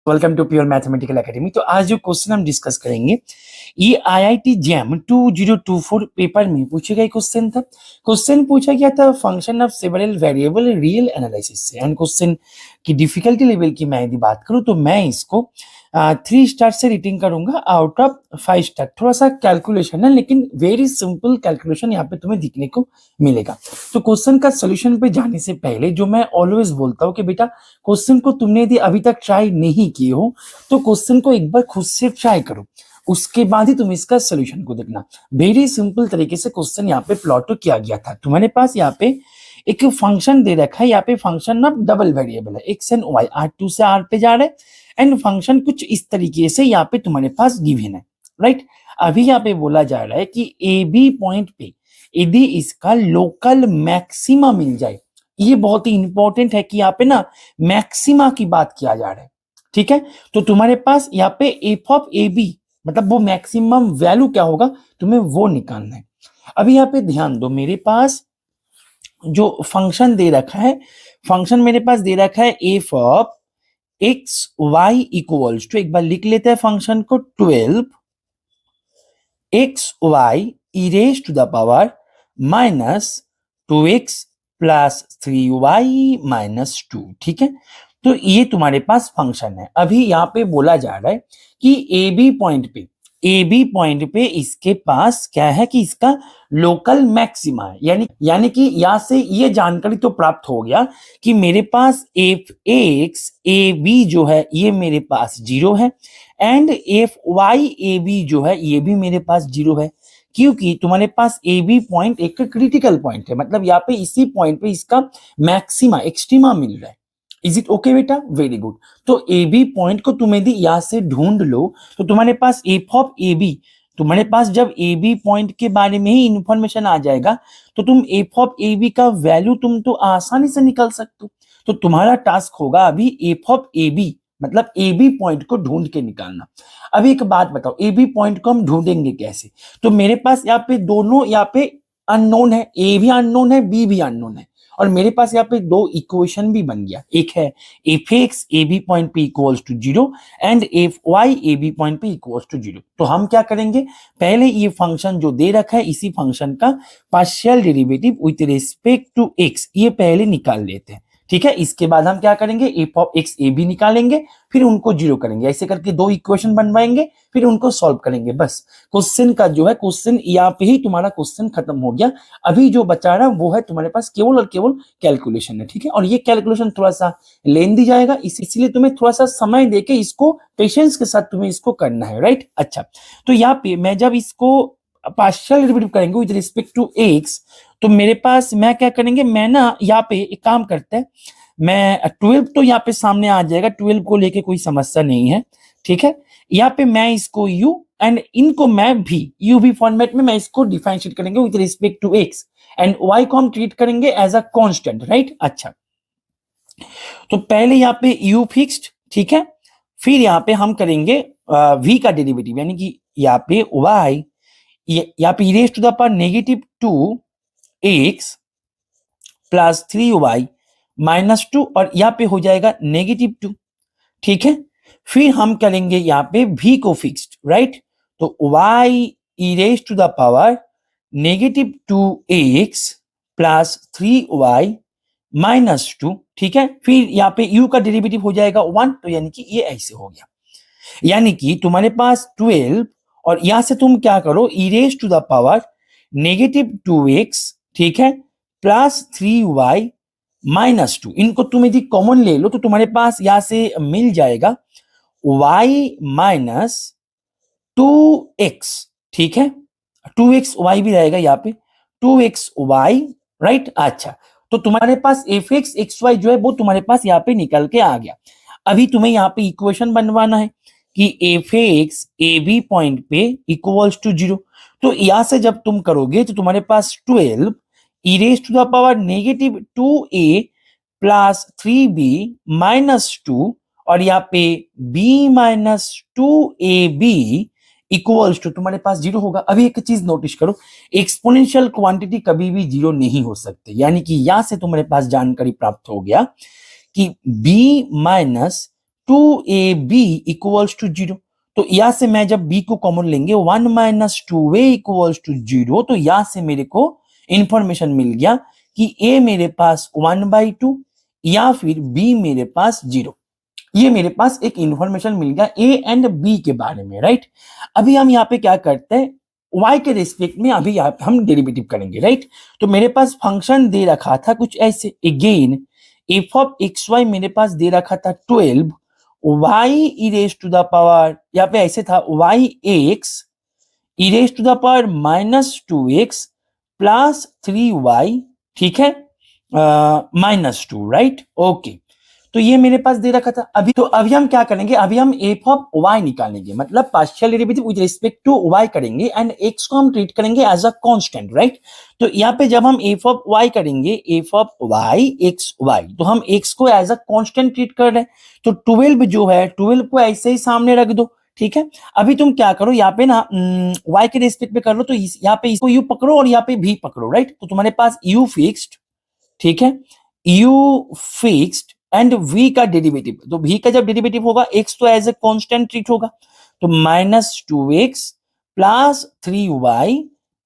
Welcome to pure mathematical academy. तो आज जो क्वेश्चन हम डिस्कस करेंगे ये आईआईटी जैम 2024 पेपर में पूछे गए क्वेश्चन था। क्वेश्चन पूछा गया था function of several variable real analysis से। एंड क्वेश्चन की डिफिकल्टी लेवल की मैं यदि बात करूं तो मैं इसको 3 स्टार से रेटिंग करूंगा आउट ऑफ 5 स्टार। थोड़ा सा कैलकुलेशन है लेकिन वेरी सिंपल कैलकुलेशन यहाँ पे तुम्हें दिखने को मिलेगा। तो क्वेश्चन का सोल्यूशन पे जाने से पहले जो मैं ऑलवेज बोलता हूँ कि बेटा क्वेश्चन को तुमने यदि अभी तक ट्राई नहीं किए हो तो क्वेश्चन को एक बार खुद से ट्राई करो, उसके बाद ही तुम इसका सोल्यूशन को देखना। वेरी सिंपल तरीके से क्वेश्चन यहाँ पे प्लॉट किया गया था। तुम्हारे पास यहाँ पे एक फंक्शन दे रखा है, यहाँ पे फंक्शन ऑफ डबल वेरिएबल है एक्स एंड वाई, R2 से R पे जा रहे हैं एंड फंक्शन कुछ इस तरीके से यहाँ पे तुम्हारे पास गिवन है, राइट। अभी यहाँ पे बोला जा रहा है कि ए बी पॉइंट पे यदि इसका लोकल मैक्सिमा मिल जाए, ये बहुत ही इंपॉर्टेंट है कि यहाँ पे ना मैक्सिमा की बात किया जा रहा है, ठीक है। तो तुम्हारे पास यहाँ पे एफ ऑफ ए बी मतलब वो मैक्सिमम वैल्यू क्या होगा तुम्हें वो निकालना है। अभी यहाँ पे ध्यान दो, मेरे पास जो फंक्शन दे रखा है, फंक्शन मेरे पास दे रखा है F of X Y equals to, एक बार लिख लेते हैं फंक्शन को, 12 X Y E raise to the power minus 2x plus 3y minus 2, ठीक है। तो ये तुम्हारे पास फंक्शन है। अभी यहाँ पे बोला जा रहा है कि ए बी पॉइंट पे इसके पास क्या है कि इसका लोकल मैक्सिमा है, यानी कि यहाँ से ये जानकारी तो प्राप्त हो गया कि मेरे पास एफ एक्स ए बी जो है ये मेरे पास 0 है and F Y A B जो है ये भी मेरे पास 0 है, क्योंकि तुम्हारे पास ए बी पॉइंट एक क्रिटिकल पॉइंट है, मतलब यहाँ पे इसी पॉइंट पे इसका मैक्सिमा एक्सट्रीमा मिल रहा है। इज इट ओके बेटा? Very good. तो ए बी पॉइंट को तुम यदि यहाँ से ढूंढ लो तो तुम्हारे पास एफ ऑफ ए बी, तुम्हारे पास जब ए बी पॉइंट के बारे में ही इंफॉर्मेशन आ जाएगा तो तुम एफ ऑफ ए बी का वैल्यू तुम तो आसानी से निकाल सकते हो। तो तुम्हारा टास्क होगा अभी एफ ऑफ ए बी मतलब ए बी पॉइंट को ढूंढ के निकालना। अभी एक बात बताओ, ए बी पॉइंट को हम ढूंढेंगे कैसे? तो मेरे पास यहाँ पे दोनों यहाँ पे अननोन है, ए भी अननोन है बी भी अननोन है, और मेरे पास यहाँ पे दो इक्वेशन भी बन गया। एक है F X A B point पे equals to 0 and F Y A B point पे इक्वल्स टू 0। तो हम क्या करेंगे, पहले ये फंक्शन जो दे रखा है इसी फंक्शन का partial derivative with respect to X ये पहले निकाल लेते हैं, ठीक है। इसके बाद हम क्या करेंगे, F of X A B निकालेंगे, फिर उनको 0 करेंगे, ऐसे करके दो इक्वेशन बनवाएंगे, फिर उनको सॉल्व करेंगे। बस क्वेश्चन का जो है क्वेश्चन यहाँ पे ही तुम्हारा क्वेश्चन खत्म हो गया। अभी जो बचा रहा वो है तुम्हारे पास केवल और केवल कैलकुलेशन है, ठीक है। और ये कैलकुलेशन थोड़ा सा लेंदी जाएगा, इसलिए तुम्हें थोड़ा सा समय देके इसको पेशेंस के साथ तुम्हें इसको करना है, राइट। अच्छा, तो यहाँ पे मैं जब इसको पार्शियल डेरिवेटिव करेंगे विद रिस्पेक्ट टू एक्स तो मेरे पास मैं क्या करेंगे, मैं ना यहाँ पे एक काम करते हैं, मैं 12 तो यहाँ पे सामने आ जाएगा, 12 को लेके कोई समस्या नहीं है, ठीक है। यहाँ पे मैं इसको u एंड इनको मैं भी u भी फॉर्मेट में मैं इसको डिफरेंशिएट करेंगे with respect to x and y को हम ट्रीट करेंगे एज अ कांस्टेंट, राइट। अच्छा, तो पहले यहाँ पे u फिक्स्ड, ठीक है, फिर यहाँ पे हम करेंगे v का डेरिवेटिव, यानी कि यहाँ पे y यहाँ पे raise to the power negative 2x plus 3y minus 2 और यहाँ पे हो जाएगा नेगेटिव 2, ठीक है। फिर हम करेंगे यहाँ पे v को फिक्स्ड, राइट। तो y E raise to the power negative 2x plus 3y minus 2, ठीक है। फिर यहाँ पे u का डेरिवेटिव हो जाएगा 1, तो यानी कि ये ऐसे हो गया, यानी कि तुम्हारे पास 12 और यहां से तुम क्या करो, E raise to the power negative 2x, ठीक है, प्लस 3y माइनस 2, इनको तुम यदि कॉमन ले लो तो तुम्हारे पास यहां से मिल जाएगा y माइनस 2x, ठीक है, 2xy भी रहेगा यहाँ पे 2xy, राइट। अच्छा, तो तुम्हारे पास एफ एक्स एक्स वाई जो है वो तुम्हारे पास यहाँ पे निकल के आ गया। अभी तुम्हें यहाँ पे इक्वेशन बनवाना है कि F X A B point पे इक्वल्स टू 0। तो यहां से जब तुम करोगे तो तुम्हारे पास 12 E raise to the power negative 2a plus 3b minus 2 और यहाँ पे b minus 2ab equals to तुम्हारे पास 0 होगा। अभी एक चीज नोटिस करो, एक्सपोनेंशियल क्वांटिटी कभी भी 0 नहीं हो सकते, यानी कि यहां से तुम्हारे पास जानकारी प्राप्त हो गया कि b minus 2ab equals to 0। तो यहां से मैं जब b को कॉमन लेंगे 1 माइनस 2a इक्वल्स टू 0, तो यहां से मेरे को इंफॉर्मेशन मिल गया कि a मेरे पास 1/2 या फिर b मेरे पास 0। ये मेरे पास एक इंफॉर्मेशन मिल गया a एंड b के बारे में, राइट। अभी हम यहाँ पे क्या करते हैं, y के रिस्पेक्ट में अभी यहाँ पे हम डेरिवेटिव करेंगे, राइट। तो मेरे पास फंक्शन दे रखा था कुछ ऐसे, again f of X Y मेरे पास दे रखा था 12 y E raise to the power, यहाँ पे ऐसे था y x E raise to the power -2x plus 3y, ठीक है, -2, राइट, ओके। तो ये मेरे पास दे रखा था। अभी हम क्या करेंगे, अभी हम एफ ऑफ वाई निकालेंगे, मतलब partial derivative with respect to Y करेंगे एंड एक्स को हम ट्रीट करेंगे एज अ कांस्टेंट, राइट। तो यहाँ पे जब हम एफ ऑफ वाई करेंगे, F of Y X Y, तो हम एक्स को एज अ कांस्टेंट ट्रीट कर रहे हैं। तो 12 जो है, 12 को ऐसे ही सामने रख दो, ठीक है। अभी तुम क्या करो, यहाँ पे ना y के रेस्पेक्ट पे कर लो, तो यहाँ पे इसको u पकड़ो और यहाँ पे v पकड़ो, राइट। तो तुम्हारे पास u फिक्स्ड, ठीक है, u फिक्स्ड एंड v का डेरिवेटिव, तो v का जब डेरिवेटिव होगा x तो एज ए कांस्टेंट ट्रीट होगा, तो -2x प्लस 3y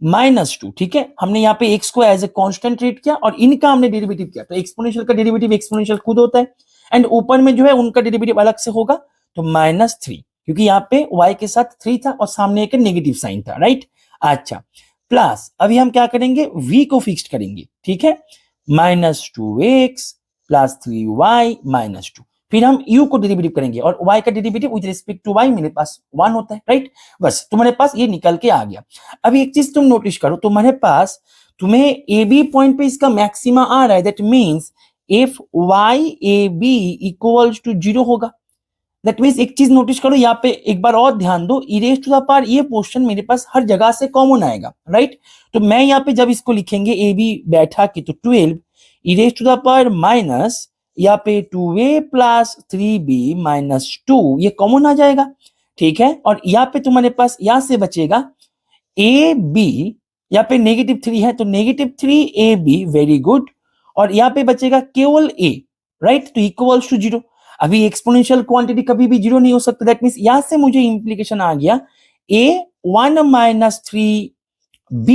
-2, ठीक है। हमने यहाँ पे x को एज ए कांस्टेंट ट्रीट किया और इनका हमने डेरिवेटिव किया, तो एक्सपोनेंशियल का डेरिवेटिव एक्सपोनेंशियल खुद होता है एंड ऊपर में जो है उनका डेरिवेटिव अलग से होगा, तो -3, क्योंकि यहाँ पे y के साथ 3 था और सामने एक नेगेटिव साइन था, राइट। अच्छा, प्लस अभी हम क्या करेंगे, v को फिक्स्ड करेंगे, ठीक है, -2x प्लस 3y -2, फिर हम u को डेरिवेटिव करेंगे और y का derivative with respect to y मेरे पास 1 होता है, राइट। बस तुम्हारे पास ये निकल के आ गया। अभी एक चीज तुम नोटिस करो, तुम्हारे पास तुम्हें ए बी पॉइंट पे इसका मैक्सिमा आ रहा है, that means F Y A B equals to 0 होगा। दैट मींस एक चीज नोटिस करो, यहाँ पे एक बार और ध्यान दो, ई रेज टू द पावर ये पोर्शन मेरे पास हर जगह से कॉमन आएगा, राइट। तो मैं यहाँ पे जब इसको लिखेंगे ए बी बैठा के, तो 12 E raise to the power minus यहाँ पे 2a प्लस 3b -2, ये कॉमन आ जाएगा, ठीक है। और यहाँ पे तुम्हारे पास यहाँ से बचेगा ए बी, यहाँ पे -3 है तो -3ab, वेरी गुड। और यहाँ पे बचेगा केवल a, राइट, तो इक्वल्स टू 0। अभी एक्सपोनेंशियल क्वांटिटी कभी भी 0 नहीं हो सकता, दैट मींस यहाँ से मुझे इंप्लीकेशन आ गया a1 - 3b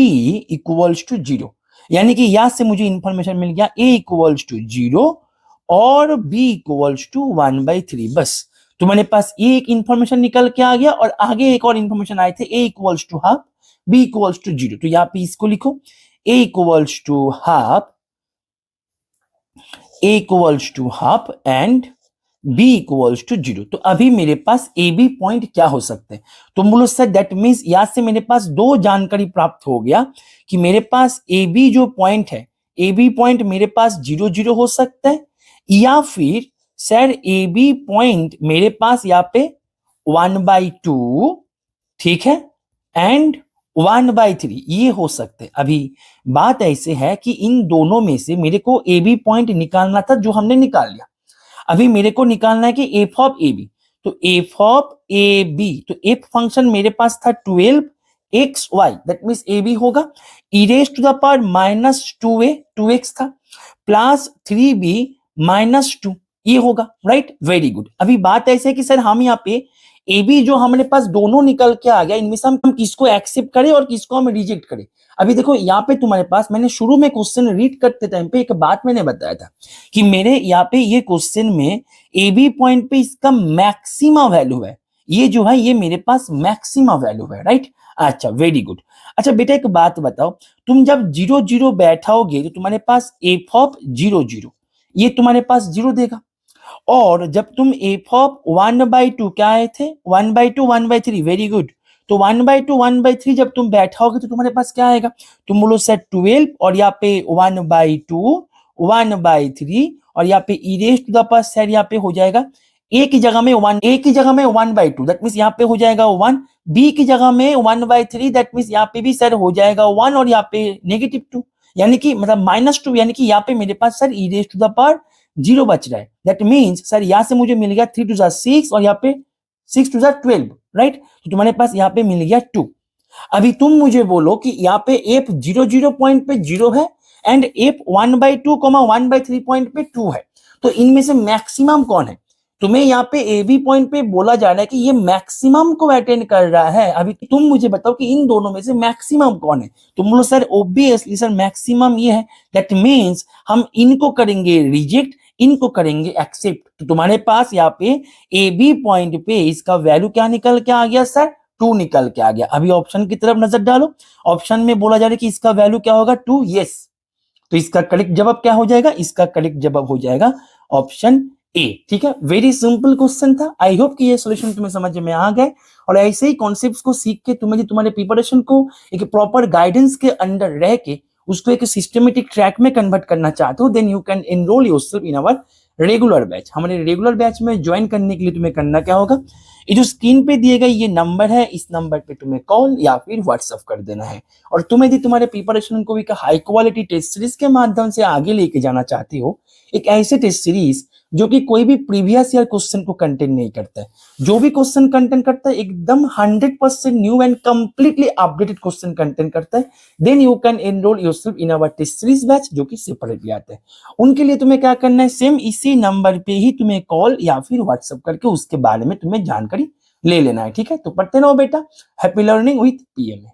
इक्वल्स टू 0, यानी कि यहां से मुझे इंफॉर्मेशन मिल गया a इक्वल्स टू 0 और b इक्वल्स टू 1/3। बस तुम्हारे पास ये एक इंफॉर्मेशन निकल के आ गया और आगे एक और इंफॉर्मेशन आए थे, a equals to half, b equals to 0। तो यहाँ पे इसको लिखो, a equals to half and b equals to 0। तो अभी मेरे पास ए बी पॉइंट क्या हो सकते हैं, तो बोलो सर दैट मींस यहां से मेरे पास दो जानकारी प्राप्त हो गया कि मेरे पास ए बी जो पॉइंट है, ए बी पॉइंट मेरे पास 0 0 हो सकता है, या फिर सर ए बी पॉइंट मेरे पास यहाँ पे 1/2, ठीक है, एंड 1/3 ये हो सकते हैं। अभी बात ऐसे है कि इन दोनों में से मेरे को ए बी पॉइंट निकालना था, जो हमने निकाल लिया। अभी मेरे को निकालना है कि एफ ऑफ ए बी, तो एफ ऑफ ए बी, तो एफ फंक्शन मेरे पास था 12xy, that means A B होगा E raise to the power -2a, 2x था, प्लस 3b -2, ये होगा, राइट, वेरी गुड। अभी बात ऐसे है कि सर हम यहाँ पे ए बी जो हमारे पास दोनों निकल के आ गया, इनमें से हम किसको एक्सेप्ट करें और किसको हम रिजेक्ट करें। अभी देखो यहाँ पे तुम्हारे पास, मैंने शुरू में क्वेश्चन रीड करते टाइम पे एक बात मैंने बताया था कि मेरे यहाँ पे ये क्वेश्चन में ए बी पॉइंट पे इसका मैक्सिमा वैल्यू है, ये जो है ये मेरे पास मैक्सिमा वैल्यू है, राइट। अच्छा, वेरी गुड। अच्छा बेटा एक बात बताओ, तुम जब 0 0 बैठाओगे तो तुम्हारे पास एफ ऑफ 0 0 ये तुम्हारे पास 0 देगा, और जब तुम एफ ऑफ 1/2 क्या आए थे, 1/2 1/3, वेरी गुड। तो 1/2 1/3 जब तुम बैठाओगे तो तुम्हारे पास क्या आएगा, तुम बोलो सर 12 और यहाँ पे 1/2 1/3 और यहाँ पे E raise to the power sir यहाँ पे हो जाएगा a की जगह में 1, a की जगह में 1/2, दैट मींस यहाँ पे हो जाएगा 1, b की जगह में 1/3, दैट मींस यहाँ पे भी सर हो जाएगा 1 और यहाँ पे -2, यानी कि मतलब -2, यानी कि यहाँ पे मेरे पास sir E raise to the power 0 बच रहा है। दैट मींस सर यहाँ से मुझे मिल गया 3 2 6 और यहाँ पे 6 2 12, राइट। तो तुम्हारे पास यहाँ पे मिल गया 2। अभी तुम मुझे बोलो कि यहाँ पे एफ 0 0 पॉइंट पे 0 है एंड एफ 1/2 1/3 पॉइंट पे 2 है, तो इनमें से मैक्सिमम कौन है। तुम्हें यहाँ पे ए बी पॉइंट पे बोला जा रहा है कि ये मैक्सिमम को अटेंड कर रहा है। अभी तुम मुझे बताओ कि इन दोनों में से मैक्सिमम कौन है। तुम बोलो सर ऑब्वियसली सर मैक्सिमम ये है, दैट मीन्स हम इनको करेंगे रिजेक्ट, इनको करेंगे एक्सेप्ट। तो तुम्हारे पास यहाँ पे ए बी पॉइंट पे इसका वैल्यू क्या निकल के आ गया सर, 2 निकल के आ गया। अभी ऑप्शन की तरफ नजर डालो, ऑप्शन में बोला जा रहा है कि इसका वैल्यू क्या होगा 2, यस। तो इसका करेक्ट जवाब क्या हो जाएगा, इसका करेक्ट जवाब हो जाएगा ऑप्शन ए। ठीक है, वेरी सिंपल क्वेश्चन था। आई होप कि ये सॉल्यूशन तुम्हें समझ में आ गए और ऐसे ही कॉन्सेप्ट्स को सीख के तुम्हें तुम्हारे प्रिपरेशन को एक प्रॉपर गाइडेंस के अंडर रह के उसको एक सिस्टमेटिक ट्रैक में कन्वर्ट करना चाहते हो, then you can enroll yourself in our regular batch. हमारे रेगुलर बैच में ज्वाइन करने के लिए तुम्हें करना क्या होगा, ये जो स्क्रीन पे दिए गए ये नंबर है, इस नंबर पे तुम्हें कॉल या फिर व्हाट्सएप कर देना है। और तुम यदि तुम्हारे प्रिपरेशन को एक हाई क्वालिटी टेस्ट सीरीज के माध्यम से आगे लेके जाना चाहती हो, एक ऐसे टेस्ट सीरीज जो कि कोई भी प्रीवियस ईयर क्वेश्चन को कंटेंट नहीं करता है, जो भी क्वेश्चन कंटेंट करता है एकदम 100% new and completely updated question content करता है, then you can enroll yourself in our test series batch जो कि सेपरेटली आते हैं। उनके लिए तुम्हें क्या करना है, सेम इसी नंबर पे ही तुम्हें कॉल या फिर व्हाट्सएप करके उसके बारे में तुम्हें जानकारी ले लेना है। ठीक है, तो पढ़ते रहो बेटा। Happy learning with PM.